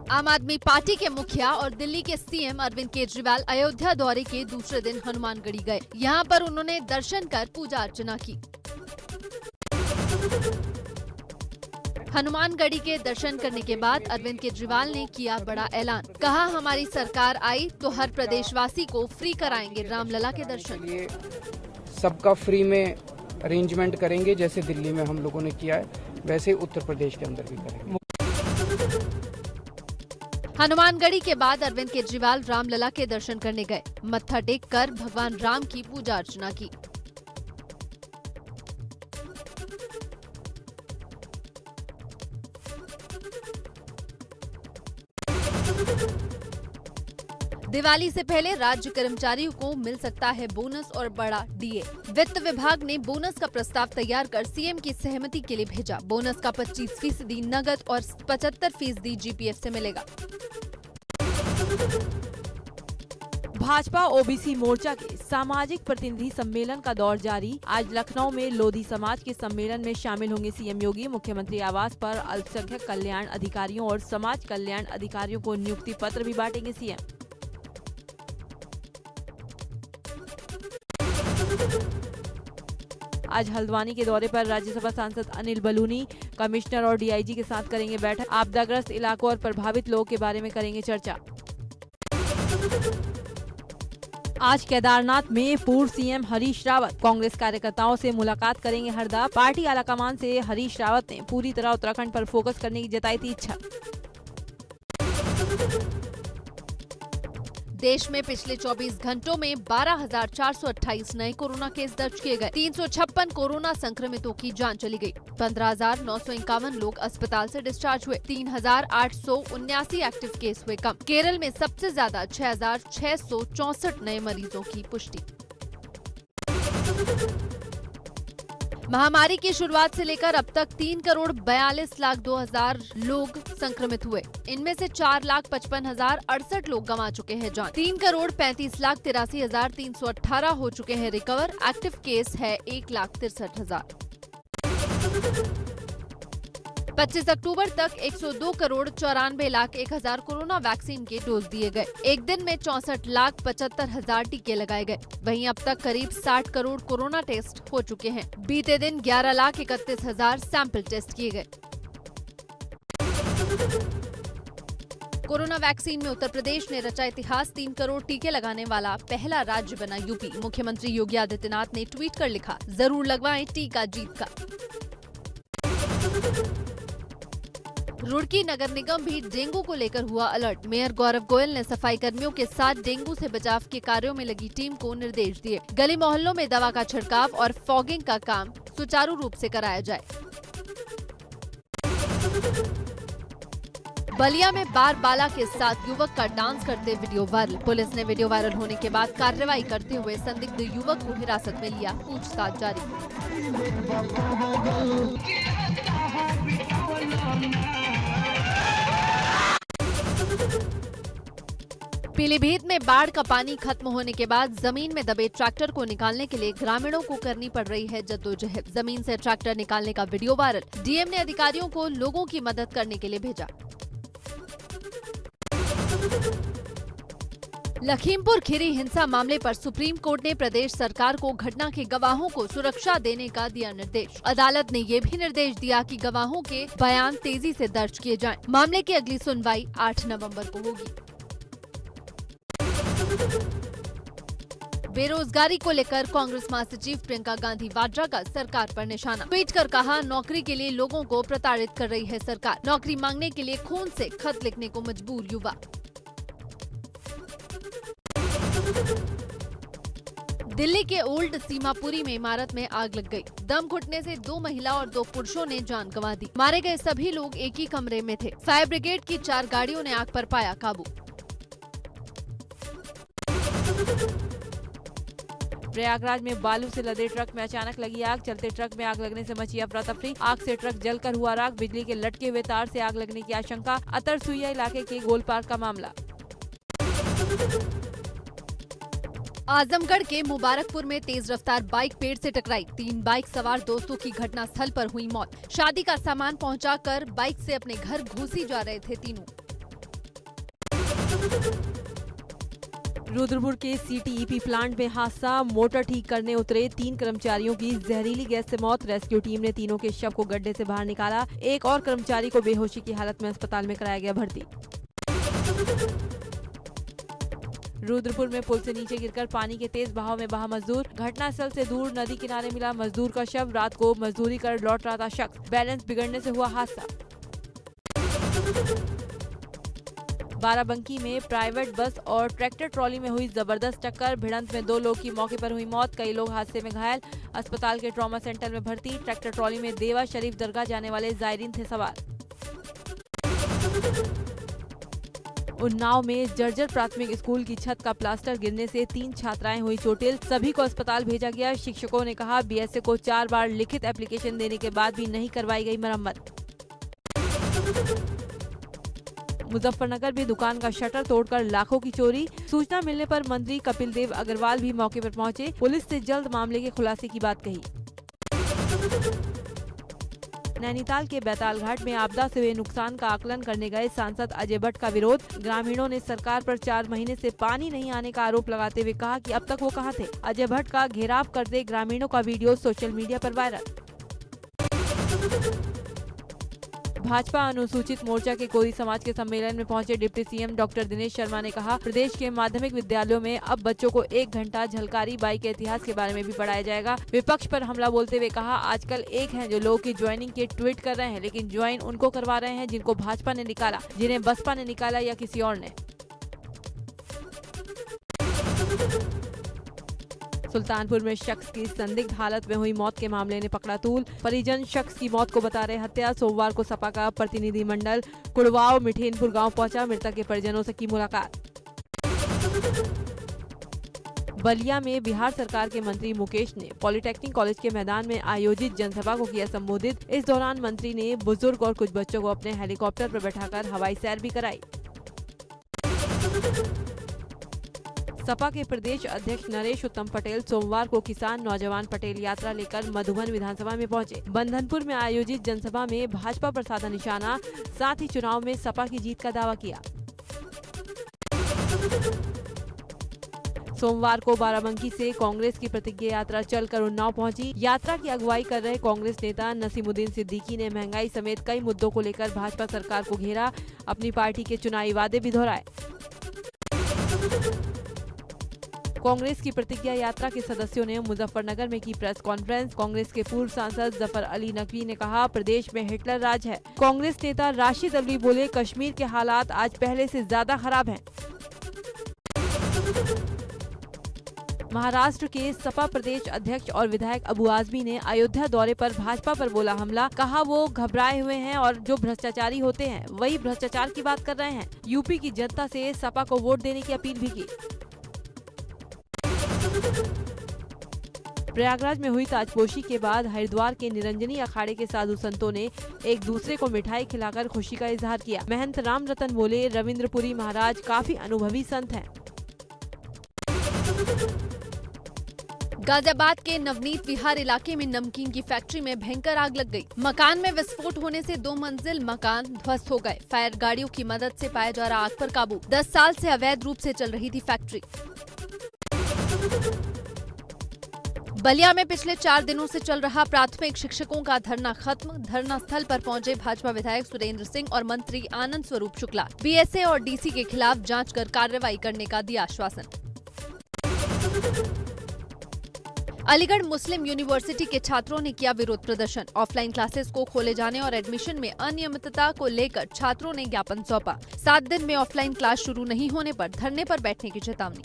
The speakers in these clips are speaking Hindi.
आम आदमी पार्टी के मुखिया और दिल्ली के सीएम अरविंद केजरीवाल अयोध्या दौरे के दूसरे दिन हनुमानगढ़ी गए। यहां पर उन्होंने दर्शन कर पूजा अर्चना की। हनुमानगढ़ी के दर्शन करने के बाद अरविंद केजरीवाल ने किया बड़ा ऐलान। कहा, हमारी सरकार आई तो हर प्रदेशवासी को फ्री कराएंगे रामलला के दर्शन। ये सबका फ्री में अरेंजमेंट करेंगे, जैसे दिल्ली में हम लोगों ने किया है वैसे उत्तर प्रदेश के अंदर भी करेंगे। हनुमानगढ़ी के बाद अरविंद केजरीवाल रामलला के दर्शन करने गए। मत्था टेक कर भगवान राम की पूजा अर्चना की। दिवाली से पहले राज्य कर्मचारियों को मिल सकता है बोनस और बड़ा डीए। वित्त विभाग ने बोनस का प्रस्ताव तैयार कर सीएम की सहमति के लिए भेजा। बोनस का 25% नगद और 75% जीपीएफ से मिलेगा। भाजपा ओबीसी मोर्चा के सामाजिक प्रतिनिधि सम्मेलन का दौर जारी। आज लखनऊ में लोधी समाज के सम्मेलन में शामिल होंगे सीएम योगी। मुख्यमंत्री आवास पर अल्पसंख्यक कल्याण अधिकारियों और समाज कल्याण अधिकारियों को नियुक्ति पत्र भी बांटेंगे सीएम। आज हल्द्वानी के दौरे पर राज्यसभा सांसद अनिल बलूनी कमिश्नर और डीआईजी के साथ करेंगे बैठक। आपदाग्रस्त इलाकों और प्रभावित लोगों के बारे में करेंगे चर्चा। आज केदारनाथ में पूर्व सीएम हरीश रावत कांग्रेस कार्यकर्ताओं से मुलाकात करेंगे हरदा। पार्टी आलाकमान से हरीश रावत ने पूरी तरह उत्तराखंड पर फोकस करने की जताई थी इच्छा। देश में पिछले 24 घंटों में 12,428 नए कोरोना केस दर्ज किए गए। 356 कोरोना संक्रमितों की जान चली गई। 15,951 लोग अस्पताल से डिस्चार्ज हुए। 3,879 एक्टिव केस हुए कम। केरल में सबसे ज्यादा 6,664 नए मरीजों की पुष्टि। महामारी की शुरुआत से लेकर अब तक 3,42,02,000 लोग संक्रमित हुए। इनमें से 4,55,068 लोग गंवा चुके हैं जान। 3,35,83,318 हो चुके हैं रिकवर। एक्टिव केस है 1,63,000। 25 अक्टूबर तक 102,94,01,000 कोरोना वैक्सीन के डोज दिए गए। एक दिन में 64,75,000 टीके लगाए गए। वहीं अब तक करीब 60 करोड़ कोरोना टेस्ट हो चुके हैं। बीते दिन 11,31,000 सैंपल टेस्ट किए गए। कोरोना वैक्सीन में उत्तर प्रदेश ने रचा इतिहास। 3 करोड़ टीके लगाने वाला पहला राज्य बना यूपी। मुख्यमंत्री योगी आदित्यनाथ ने ट्वीट कर लिखा, जरूर लगवाएं टीका जीत का। रुड़की नगर निगम भी डेंगू को लेकर हुआ अलर्ट। मेयर गौरव गोयल ने सफाई कर्मियों के साथ डेंगू से बचाव के कार्यों में लगी टीम को निर्देश दिए। गली मोहल्लों में दवा का छिड़काव और फॉगिंग का काम सुचारू रूप से कराया जाए। बलिया में बार बाला के साथ युवक का डांस करते वीडियो वायरल। पुलिस ने वीडियो वायरल होने के बाद कार्रवाई करते हुए संदिग्ध युवक को हिरासत में लिया। पूछताछ जारी। पीलीभीत में बाढ़ का पानी खत्म होने के बाद जमीन में दबे ट्रैक्टर को निकालने के लिए ग्रामीणों को करनी पड़ रही है जद्दोजहद। जमीन से ट्रैक्टर निकालने का वीडियो वायरल। डीएम ने अधिकारियों को लोगों की मदद करने के लिए भेजा। लखीमपुर खीरी हिंसा मामले पर सुप्रीम कोर्ट ने प्रदेश सरकार को घटना के गवाहों को सुरक्षा देने का दिया निर्देश। अदालत ने ये भी निर्देश दिया कि गवाहों के बयान तेजी से दर्ज किए जाएं। मामले की अगली सुनवाई 8 नवंबर को होगी। बेरोजगारी को लेकर कांग्रेस महासचिव प्रियंका गांधी वाड्रा का सरकार पर निशाना। ट्वीट कर कहा, नौकरी के लिए लोगों को प्रताड़ित कर रही है सरकार। नौकरी मांगने के लिए खून से खत लिखने को मजबूर युवा। दिल्ली के ओल्ड सीमापुरी में इमारत में आग लग गई। दम घुटने से 2 महिला और 2 पुरुषों ने जान गंवा दी। मारे गए सभी लोग एक ही कमरे में थे। फायर ब्रिगेड की 4 गाड़ियों ने आग पर पाया काबू। प्रयागराज में बालू से लदे ट्रक में अचानक लगी आग। चलते ट्रक में आग लगने से मची अफरा तफरी। आग से ट्रक जलकर हुआ राख। बिजली के लटके हुए तार से आग लगने की आशंका। अतरसुइया इलाके के गोल पार्क का मामला। आजमगढ़ के मुबारकपुर में तेज रफ्तार बाइक पेड़ से टकराई। 3 बाइक सवार दोस्तों की घटनास्थल पर हुई मौत। शादी का सामान पहुंचाकर बाइक से अपने घर घुसी जा रहे थे तीनों। रुद्रपुर के सीटीईपी प्लांट में हादसा। मोटर ठीक करने उतरे 3 कर्मचारियों की जहरीली गैस से मौत। रेस्क्यू टीम ने तीनों के शव को गड्ढे से बाहर निकाला। एक और कर्मचारी को बेहोशी की हालत में अस्पताल में कराया गया भर्ती। रुद्रपुर में पुल से नीचे गिरकर पानी के तेज बहाव में बहा मजदूर। घटनास्थल से दूर नदी किनारे मिला मजदूर का शव। रात को मजदूरी कर लौट रहा था शख्स। बैलेंस बिगड़ने से हुआ हादसा। बाराबंकी में प्राइवेट बस और ट्रैक्टर ट्रॉली में हुई जबरदस्त टक्कर। भिड़ंत में 2 लोग की मौके पर हुई मौत। कई लोग हादसे में घायल, अस्पताल के ट्रॉमा सेंटर में भर्ती। ट्रैक्टर ट्रॉली में देवा शरीफ दरगाह जाने वाले जायरीन थे सवार। उन्नाव में जर्जर प्राथमिक स्कूल की छत का प्लास्टर गिरने से 3 छात्राएं हुई चोटिल। सभी को अस्पताल भेजा गया। शिक्षकों ने कहा बीएसए को 4 बार लिखित एप्लीकेशन देने के बाद भी नहीं करवाई गई मरम्मत। मुजफ्फरनगर में दुकान का शटर तोड़कर लाखों की चोरी। सूचना मिलने पर मंत्री कपिल देव अग्रवाल भी मौके पर पहुंचे। पुलिस से जल्द मामले के खुलासे की बात कही। नैनीताल के बैताल घाट में आपदा से हुए नुकसान का आकलन करने गए सांसद अजय भट्ट का विरोध। ग्रामीणों ने सरकार पर 4 महीने से पानी नहीं आने का आरोप लगाते हुए कहा कि अब तक वो कहां थे। अजय भट्ट का घेराव करते ग्रामीणों का वीडियो सोशल मीडिया पर वायरल। भाजपा अनुसूचित मोर्चा के कोरी समाज के सम्मेलन में पहुंचे deputy CM doctor Dinesh Sharma ने कहा प्रदेश के माध्यमिक विद्यालयों में अब बच्चों को 1 घंटा झलकारी बाई के इतिहास के बारे में भी पढ़ाया जाएगा। विपक्ष पर हमला बोलते हुए कहा आजकल एक हैं जो लोगों की ज्वाइनिंग के ट्वीट कर रहे हैं, लेकिन ज्वाइन उनको करवा रहे हैं जिनको भाजपा ने निकाला, जिन्हें बसपा ने निकाला या किसी और ने। सुल्तानपुर में शख्स की संदिग्ध हालत में हुई मौत के मामले ने पकड़ा तूल। परिजन शख्स की मौत को बता रहे हत्या। सोमवार को सपा का प्रतिनिधिमंडल कुड़वाओ मिठेनपुर गांव पहुंचा। मृतक के परिजनों से की मुलाकात। बलिया में बिहार सरकार के मंत्री मुकेश ने पॉलिटेक्निक कॉलेज के मैदान में आयोजित जनसभा को किया संबोधित। इस दौरान मंत्री ने बुजुर्ग और कुछ बच्चों को अपने हेलीकॉप्टर पर बैठाकर हवाई सैर भी कराई। सपा के प्रदेश अध्यक्ष नरेश उत्तम पटेल सोमवार को किसान नौजवान पटेल यात्रा लेकर मधुबन विधानसभा में पहुंचे। बंधनपुर में आयोजित जनसभा में भाजपा पर साधा निशाना, साथ ही चुनाव में सपा की जीत का दावा किया। सोमवार को बाराबंकी से कांग्रेस की प्रतिज्ञा यात्रा चलकर उन्नाव पहुंची। यात्रा की अगुवाई कर रहे कांग्रेस नेता नसीमुद्दीन सिद्दीकी ने महंगाई समेत कई मुद्दों को लेकर भाजपा सरकार को घेरा। अपनी पार्टी के चुनावी वादे भी दोहराए। कांग्रेस की प्रतिज्ञा यात्रा के सदस्यों ने मुजफ्फरनगर में की प्रेस कॉन्फ्रेंस। कांग्रेस के पूर्व सांसद जफर अली नकवी ने कहा प्रदेश में हिटलर राज है। कांग्रेस नेता राशिद अली बोले कश्मीर के हालात आज पहले से ज्यादा खराब हैं। महाराष्ट्र के सपा प्रदेश अध्यक्ष और विधायक अबू आजमी ने अयोध्या दौरे पर भाजपा पर बोला हमला। कहा वो घबराए हुए हैं और जो भ्रष्टाचारी होते हैं वही भ्रष्टाचार की बात कर रहे हैं। यूपी की जनता से सपा को वोट देने की अपील भी की। प्रयागराज में हुई ताजपोशी के बाद हरिद्वार के निरंजनी अखाड़े के साधु संतों ने एक दूसरे को मिठाई खिलाकर खुशी का इजहार किया। महंत राम रतन बोले रविंद्रपुरी महाराज काफी अनुभवी संत हैं। गाजियाबाद के नवनीत विहार इलाके में नमकीन की फैक्ट्री में भयंकर आग लग गई। मकान में विस्फोट होने से 2 मंजिल मकान ध्वस्त हो गए। फायर गाड़ियों की मदद से पाया जा रहा आग पर काबू। 10 साल से अवैध रूप से चल रही थी फैक्ट्री। बलिया में पिछले 4 दिनों से चल रहा प्राथमिक शिक्षकों का धरना खत्म। धरना स्थल पर पहुंचे भाजपा विधायक सुरेंद्र सिंह और मंत्री आनंद स्वरूप शुक्ला। बीएसए और डीसी के खिलाफ जांच कर कार्रवाई करने का दिया आश्वासन। अलीगढ़ मुस्लिम यूनिवर्सिटी के छात्रों ने किया विरोध प्रदर्शन। ऑफलाइन क्लासेस को खोले जाने और एडमिशन में अनियमितता को लेकर छात्रों ने ज्ञापन सौंपा। 7 दिन में ऑफलाइन क्लास शुरू नहीं होने पर धरने पर बैठने की चेतावनी।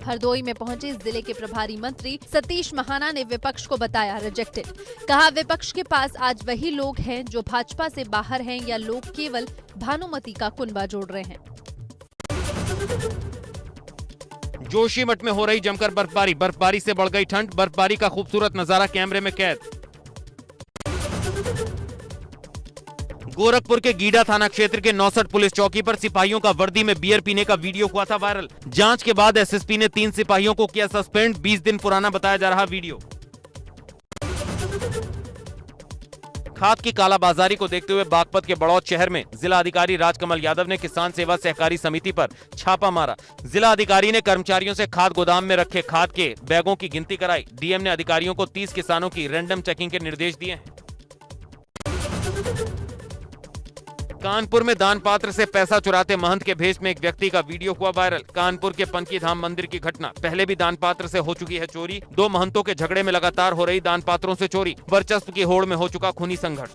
हरदोई में पहुंचे जिले के प्रभारी मंत्री सतीश महाना ने विपक्ष को बताया रिजेक्टेड। कहा विपक्ष के पास आज वही लोग हैं जो भाजपा से बाहर हैं या लोग केवल भानुमति का कुनबा जोड़ रहे हैं। जोशीमठ में हो रही जमकर बर्फबारी से बढ़ गई ठंड। बर्फबारी का खूबसूरत नजारा कैमरे में कैद। गोरखपुर के गीडा थाना क्षेत्र के 69 पुलिस चौकी पर सिपाहियों का वर्दी में बियर पीने का वीडियो हुआ था वायरल। जांच के बाद एसएसपी ने 3 सिपाहियों को किया सस्पेंड। 20 दिन पुराना बताया जा रहा वीडियो। खाद की कालाबाजारी को देखते हुए बागपत के बड़ौद शहर में जिला अधिकारी राजकमल यादव ने किसान सेवा सहकारी समिति पर छापा मारा। जिला अधिकारी ने कर्मचारियों से खाद गोदाम में रखे खाद के बैगों की गिनती कराई। डीएम ने अधिकारियों को 30 किसानों की रैंडम चेकिंग के निर्देश दिए हैं। कानपुर में दान पात्र से पैसा चुराते महंत के भेष में एक व्यक्ति का वीडियो हुआ वायरल। कानपुर के पनकी धाम मंदिर की घटना। पहले भी दान पात्र से हो चुकी है चोरी। 2 महंतों के झगड़े में लगातार हो रही दान पात्रों से चोरी। वर्चस्व की होड़ में हो चुका खूनी संघर्ष।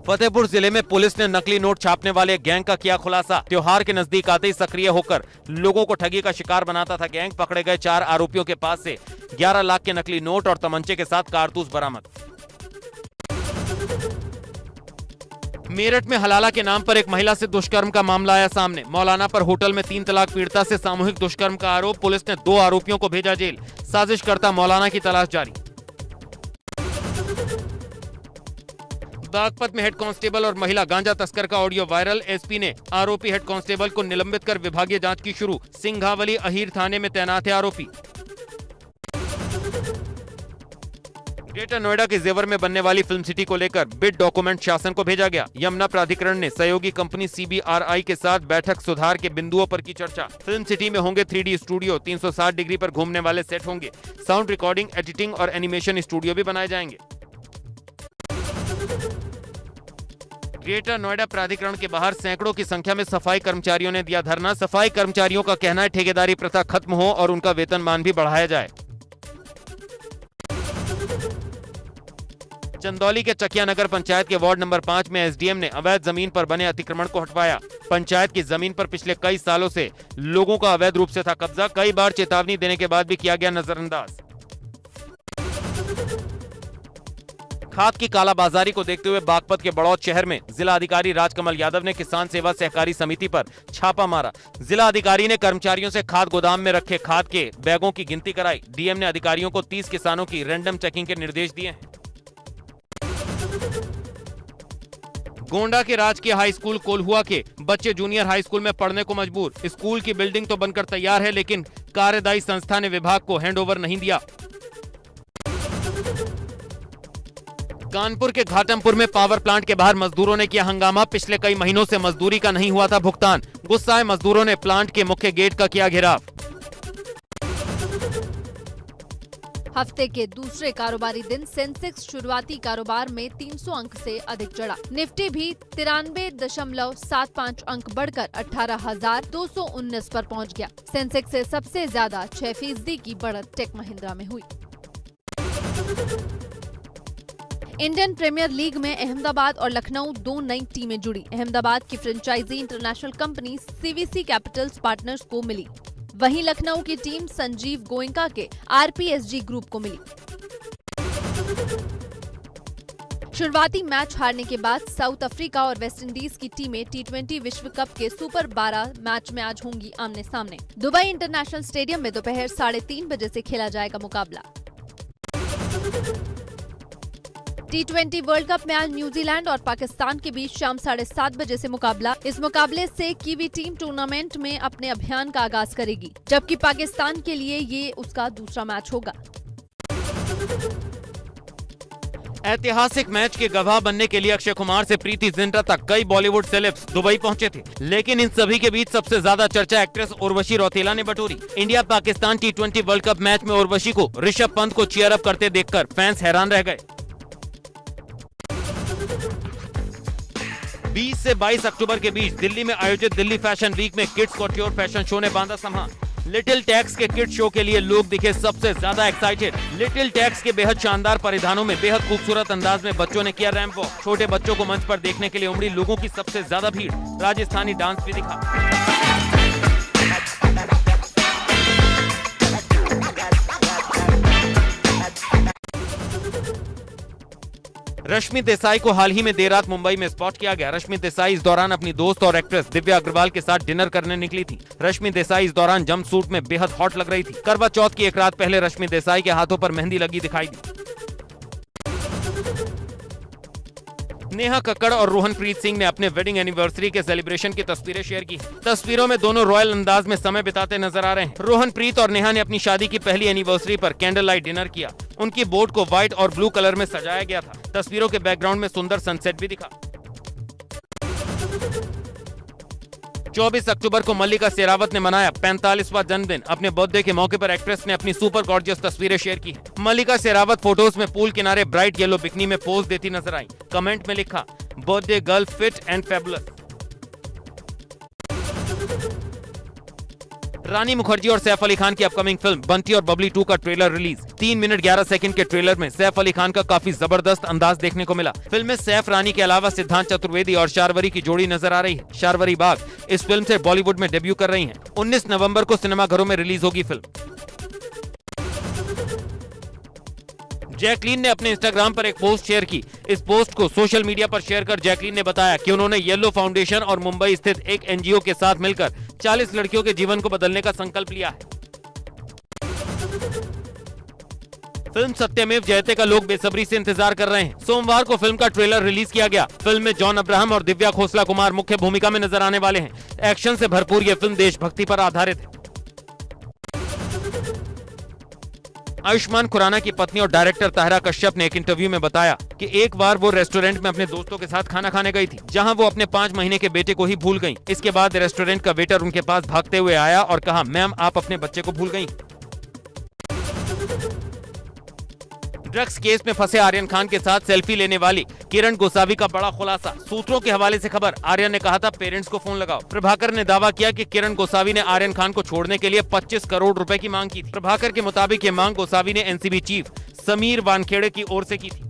फतेहपुर जिले में पुलिस ने नकली नोट छापने वाले गैंग का किया खुलासा। त्योहार के नजदीक आते ही सक्रिय होकर लोगों को ठगी का शिकार बनाता था गैंग। पकड़े गए 4 आरोपियों के पास से 11 लाख के नकली नोट और तमंचे के साथ कारतूस बरामद। मेरठ में हलाला के नाम पर एक महिला से दुष्कर्म का मामला आया सामने। मौलाना पर होटल में 3 तलाक पीड़िता से सामूहिक दुष्कर्म का आरोप। पुलिस ने 2 आरोपियों को भेजा जेल। साजिशकर्ता मौलाना की तलाश जारी। बागपत में हेड कांस्टेबल और महिला गांजा तस्कर का ऑडियो वायरल। एसपी ने आरोपी हेड कांस्टेबल को निलंबित कर विभागीय जांच की शुरू। सिंघावली अहीर थाने में तैनात है आरोपी। ग्रेटर नोएडा के जेवर में बनने वाली फिल्म सिटी को लेकर बिड डॉक्यूमेंट शासन को भेजा गया। यमुना प्राधिकरण ने सहयोगी कंपनी CBRI के साथ बैठक सुधार के बिंदुओं पर की चर्चा। फिल्म सिटी में होंगे 3D स्टूडियो, 360 डिग्री पर घूमने वाले सेट होंगे। साउंड रिकॉर्डिंग, एडिटिंग और एनिमेशन स्टूडियो भी बनाए जाएंगे। ग्रेटर नोएडा प्राधिकरण के बाहर सैकड़ों की संख्या में सफाई कर्मचारियों ने दिया धरना। सफाई कर्मचारियों का कहना है ठेकेदारी प्रथा खत्म हो और उनका वेतनमान भी बढ़ाया जाए। चंदौली के चकिया नगर पंचायत के वार्ड नंबर 5 में एसडीएम ने अवैध जमीन पर बने अतिक्रमण को हटवाया। पंचायत की जमीन पर पिछले कई सालों से लोगों का अवैध रूप से था कब्जा। कई बार चेतावनी देने के बाद भी किया गया नजरअंदाज। खाद की कालाबाजारी को देखते हुए बागपत के बड़ौद शहर में जिला अधिकारी राजकमल यादव ने किसान सेवा सहकारी समिति पर छापा मारा। जिला अधिकारी ने कर्मचारियों से खाद गोदाम में रखे खाद के बैगों की गिनती कराई। डीएम ने अधिकारियों को 30 किसानों की रैंडम चेकिंग के निर्देश दिए हैं। गोंडा के राजकीय हाई स्कूल कोल्हुआ के बच्चे जूनियर हाई स्कूल में पढ़ने को मजबूर। स्कूल की बिल्डिंग तो बनकर तैयार है, लेकिन कार्यदायी संस्था ने विभाग को हैंडओवर नहीं दिया। कानपुर के घाटमपुर में पावर प्लांट के बाहर मजदूरों ने किया हंगामा। पिछले कई महीनों से मजदूरी का नहीं हुआ था भुगतान। गुस्साए मजदूरों ने प्लांट के मुख्य गेट का किया घेराव। हफ्ते के दूसरे कारोबारी दिन सेंसेक्स शुरुआती कारोबार में 300 अंक से अधिक चढ़ा। निफ्टी भी 93.75 अंक बढ़कर 18,219 पर पहुंच गया। सेंसेक्स से सबसे ज्यादा 6% की बढ़त टेक महिंद्रा में हुई। इंडियन प्रीमियर लीग में अहमदाबाद और लखनऊ 2 नई टीमें जुड़ी। अहमदाबाद की franchise international company CVC Capitals Partners को मिली। वहीं लखनऊ की टीम संजीव गोयनका के RPSG ग्रुप को मिली। शुरुआती मैच हारने के बाद साउथ अफ्रीका और वेस्टइंडीज की टीमें T20 विश्व कप के सुपर 12 मैच में आज होंगी आमने सामने। दुबई इंटरनेशनल स्टेडियम में दोपहर 3:30 बजे से खेला जाएगा मुकाबला। T20 वर्ल्ड कप में आज न्यूजीलैंड और पाकिस्तान के बीच शाम 7:30 बजे से मुकाबला। इस मुकाबले से कीवी टीम टूर्नामेंट में अपने अभियान का आगाज करेगी, जबकि पाकिस्तान के लिए ये उसका दूसरा मैच होगा। ऐतिहासिक मैच के गवाह बनने के लिए अक्षय कुमार से प्रीति जिंटा तक कई बॉलीवुड सेलेब्स दुबई पहुंचे थे, लेकिन इन सभी के बीच सबसे ज्यादा चर्चा एक्ट्रेस उर्वशी रौतेला ने बटोरी। India Pakistan T20 world cup match में उर्वशी को ऋषभ पंत को चीयर अप करते देखकर फैंस हैरान रह गए। 20 से 22 अक्टूबर के बीच दिल्ली में आयोजित दिल्ली फैशन वीक में किड्स कॉट्योर फैशन शो ने बांधा सम्मान। लिटिल टैक्स के किड्स शो के लिए लोग दिखे सबसे ज्यादा एक्साइटेड। लिटिल टैक्स के बेहद शानदार परिधानों में बेहद खूबसूरत अंदाज में बच्चों ने किया रैंप वॉक। छोटे बच्चों को मंच पर देखने के लिए उमड़ी लोगों की सबसे ज्यादा भीड़। राजस्थानी डांस भी दिखा। रश्मि देसाई को हाल ही में देर रात मुंबई में स्पॉट किया गया। रश्मि देसाई इस दौरान अपनी दोस्त और एक्ट्रेस दिव्या अग्रवाल के साथ डिनर करने निकली थी। रश्मि देसाई इस दौरान जंप सूट में बेहद हॉट लग रही थी। करवा चौथ की एक रात पहले रश्मि देसाई के हाथों पर मेहंदी लगी दिखाई दी। नेहा कक्कड़ और रोहनप्रीत सिंह ने अपने वेडिंग एनिवर्सरी के सेलिब्रेशन की तस्वीरें शेयर की। तस्वीरों में दोनों रॉयल अंदाज में समय बिताते नजर आ रहे हैं। रोहनप्रीत और नेहा ने अपनी शादी की पहली एनिवर्सरी पर कैंडल लाइट डिनर किया। उनकी बोट को व्हाइट और ब्लू कलर में सजाया गया था। तस्वीरों के बैकग्राउंड में सुंदर सनसेट भी दिखा। 24 अक्टूबर को मल्लिका शेरावत ने मनाया 45वां जन्मदिन। अपने बर्थडे के मौके पर एक्ट्रेस ने अपनी सुपर गॉर्जियस तस्वीरें शेयर की। मल्लिका शेरावत फोटोज में पूल किनारे ब्राइट येलो बिकनी में पोज देती नजर आई। कमेंट में लिखा, birthday girl fit and fabulous. Rani Mukherjee और सैफ अली खान की अपकमिंग फिल्म बंटी और बबली 2 का ट्रेलर रिलीज। 3 मिनट 11 सेकंड के ट्रेलर में सैफ अली खान का काफी जबरदस्त अंदाज देखने को मिला। फिल्म में सैफ, रानी के अलावा सिद्धांत चतुर्वेदी और शार्वरी की जोड़ी नजर आ रही है। शार्वरी बाग इस फिल्म से बॉलीवुड में डेब्यू कर रही हैं। 19 नवंबर को सिनेमाघरों में रिलीज होगी फिल्म। जैकलीन ने अपने इंस्टाग्राम पर एक पोस्ट शेयर की। इस पोस्ट को सोशल मीडिया पर शेयर कर जैकलीन ने बताया कि उन्होंने येलो फाउंडेशन और मुंबई स्थित एक एनजीओ के साथ मिलकर 40 लड़कियों के जीवन को बदलने का संकल्प लिया है। फिल्म सत्यमेव जयते का लोग बेसब्री से इंतजार कर रहे हैं। सोमवार को फिल्म का ट्रेलर रिलीज किया गया। फिल्म में जॉन अब्राहम और दिव्या खोसला कुमार मुख्य भूमिका में नजर आने वाले हैं। एक्शन से भरपूर यह फिल्म देशभक्ति पर आधारित है। आयुष्मान खुराना की पत्नी और डायरेक्टर ताहिरा कश्यप ने एक इंटरव्यू में बताया कि एक बार वो रेस्टोरेंट में अपने दोस्तों के साथ खाना खाने गई थी, जहां वो अपने 5 महीने के बेटे को ही भूल गईं। इसके बाद रेस्टोरेंट का वेटर उनके पास भागते हुए आया और कहा, मैम आप अपने बच्चे को भूल गईं। ड्रग्स केस में फंसे आर्यन खान के साथ सेल्फी लेने वाली किरण गोसावी का बड़ा खुलासा। सूत्रों के हवाले से खबर, आर्यन ने कहा था पेरेंट्स को फोन लगाओ। प्रभाकर ने दावा किया कि किरण गोसावी ने आर्यन खान को छोड़ने के लिए 25 करोड़ रुपए की मांग की थी। प्रभाकर के मुताबिक ये मांग गोसावी ने एनसीबी चीफ समीर वानखेड़े की ओर से की थी।